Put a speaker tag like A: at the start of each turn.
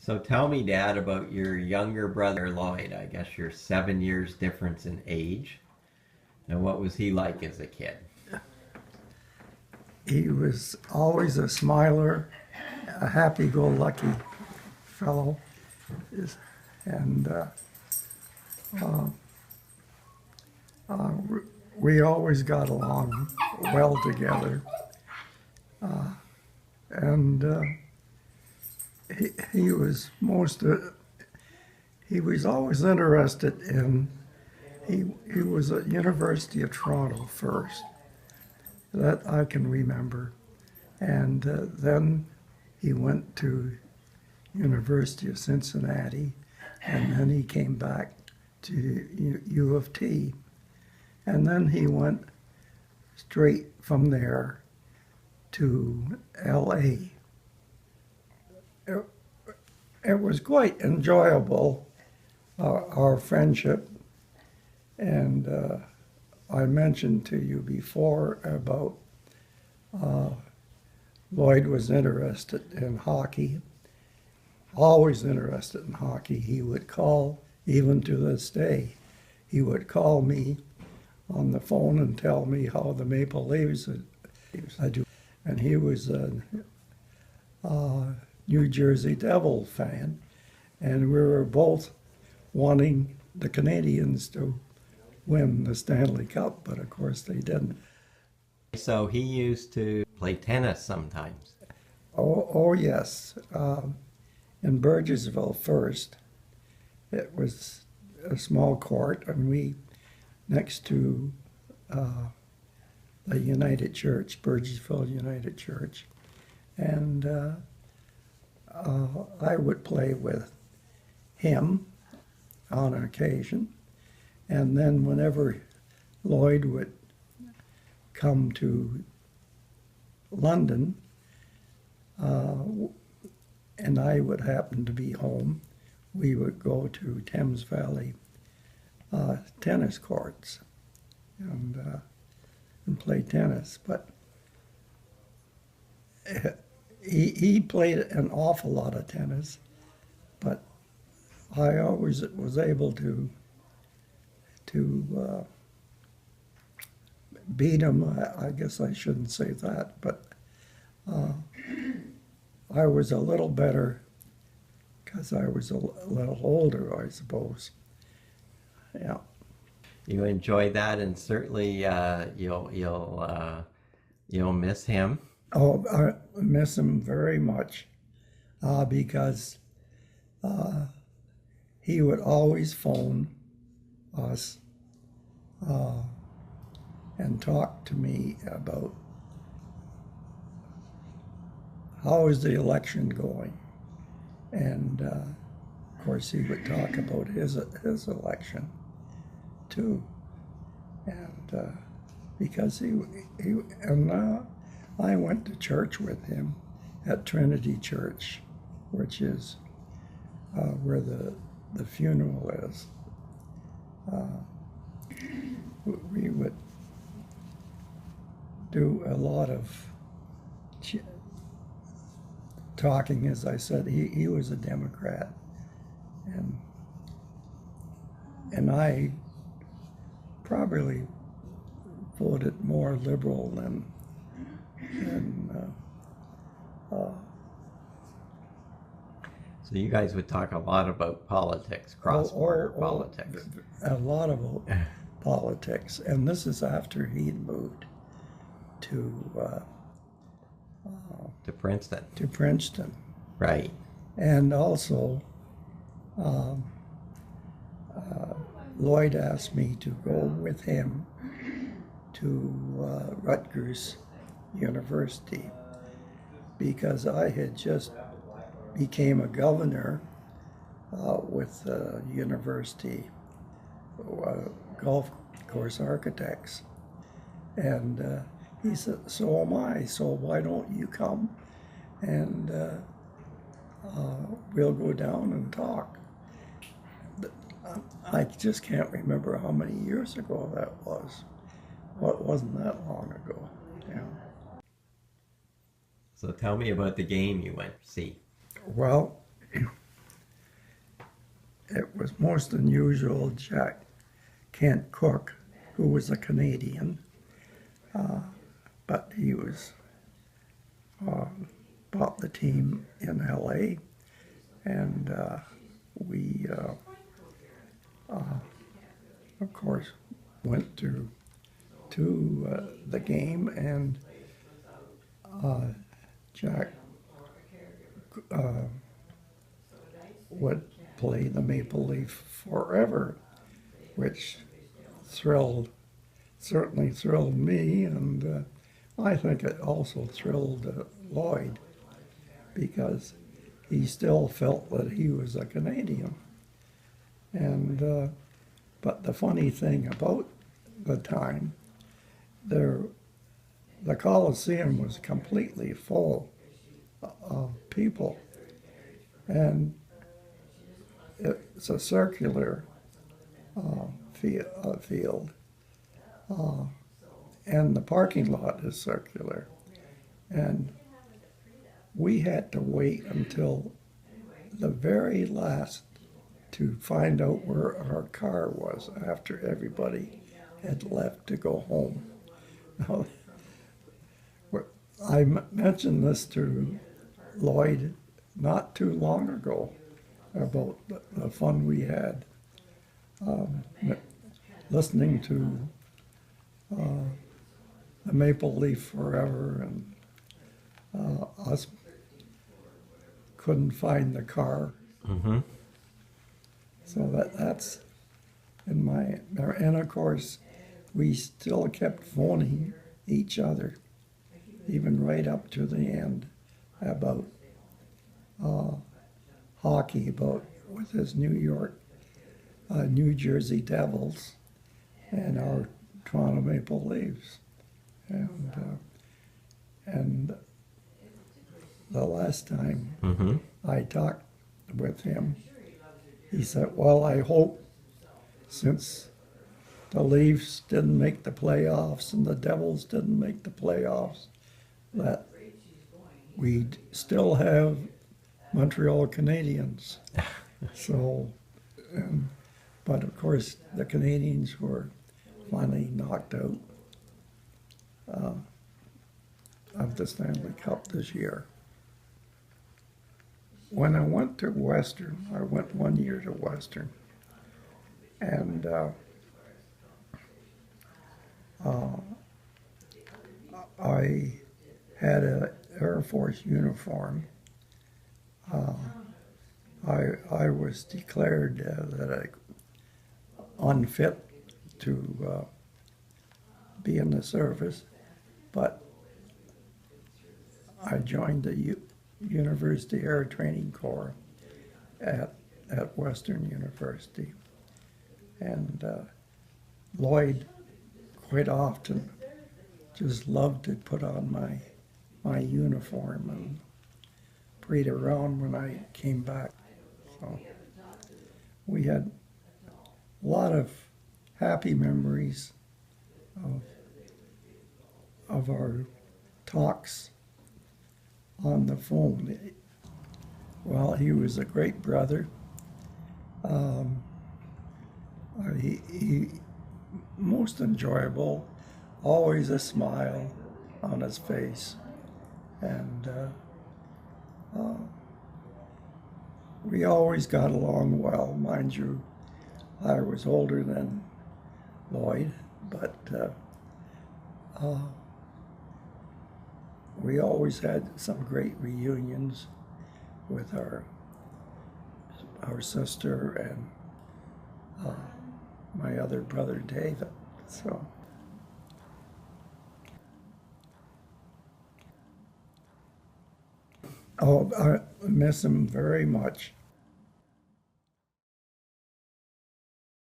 A: So tell me, Dad, about your younger brother Lloyd. I guess you're 7 years difference in age. And what was he like as a kid?
B: He was always a smiler, a happy-go-lucky fellow, and we always got along well together. And he was he was always interested in. He was at University of Toronto first, that I can remember, and then he went to University of Cincinnati, and then he came back to U of T, and then he went straight from there to LA. It was quite enjoyable, our friendship, and I mentioned to you before about Lloyd was interested in hockey, always interested in hockey. He would call, even to this day, he would call me on the phone and tell me how the Maple Leafs I do. And he was a New Jersey Devil fan, and we were both wanting the Canadians to win the Stanley Cup, but of course they didn't.
A: So he used to play tennis sometimes.
B: Oh yes. In Burgessville first, it was a small court, and we, next to the United Church, Burgessville United Church, and I would play with him on occasion, and then whenever Lloyd would come to London, and I would happen to be home, we would go to Thames Valley tennis courts and play tennis. But he played an awful lot of tennis, but I always was able to beat him. I guess I shouldn't say that, but I was a little better because I was a little older, I suppose. Yeah.
A: You enjoy that, and certainly you'll miss him.
B: Oh, I miss him very much because he would always phone us and talk to me about how is the election going, and of course he would talk about his election too, and because he and I went to church with him at Trinity Church, which is where the funeral is. We would do a lot of talking. As I said, he was a Democrat, and I probably voted more liberal than
A: So you guys would talk a lot about politics, cross-border politics.
B: a lot about politics. And this is after he'd moved to
A: Princeton.
B: to Princeton,
A: Right.
B: and also Lloyd asked me to go with him to Rutgers University because I had just became a governor with the university golf course architects, and he said, "So am I. So why don't you come, and we'll go down and talk." I just can't remember how many years ago that was. Well, it wasn't that long ago. Yeah.
A: So tell me about the game you went to see.
B: Well, it was most unusual. Jack can't cook, who was a Canadian, but he was bought the team in L.A. and we, of course, went to the game, and Jack would play the Maple Leaf forever, which certainly thrilled me, and I think it also thrilled Lloyd, because he still felt that he was a Canadian. And but the funny thing about the time, the Coliseum was completely full of people, and it's a circular field, and the parking lot is circular, and we had to wait until the very last to find out where our car was after everybody had left to go home. Now, I mentioned this to Lloyd not too long ago about the fun we had listening to the Maple Leaf forever, and us couldn't find the car.
A: Mm-hmm.
B: So that's in my, and of course, we still kept phoning each other, even right up to the end, about hockey, about with his New Jersey Devils and our Toronto Maple Leafs. And the last time
A: Mm-hmm.
B: I talked with him, he said, well, I hope, since the Leafs didn't make the playoffs and the Devils didn't make the playoffs, that we'd still have Montreal Canadiens. So, but of course, the Canadiens were finally knocked out of the Stanley Cup this year. When I went to Western, I went 1 year to Western, and I had an Air Force uniform. I was declared that I unfit to be in the service, but I joined the University Air Training Corps at Western University, and Lloyd quite often just loved to put on my uniform and parade around when I came back. So we had a lot of happy memories of our talks on the phone. Well, he was a great brother. He most enjoyable, always a smile on his face, and we always got along well. Mind you, I was older than Lloyd, but we always had some great reunions with our sister and my other brother David. So I miss him very much.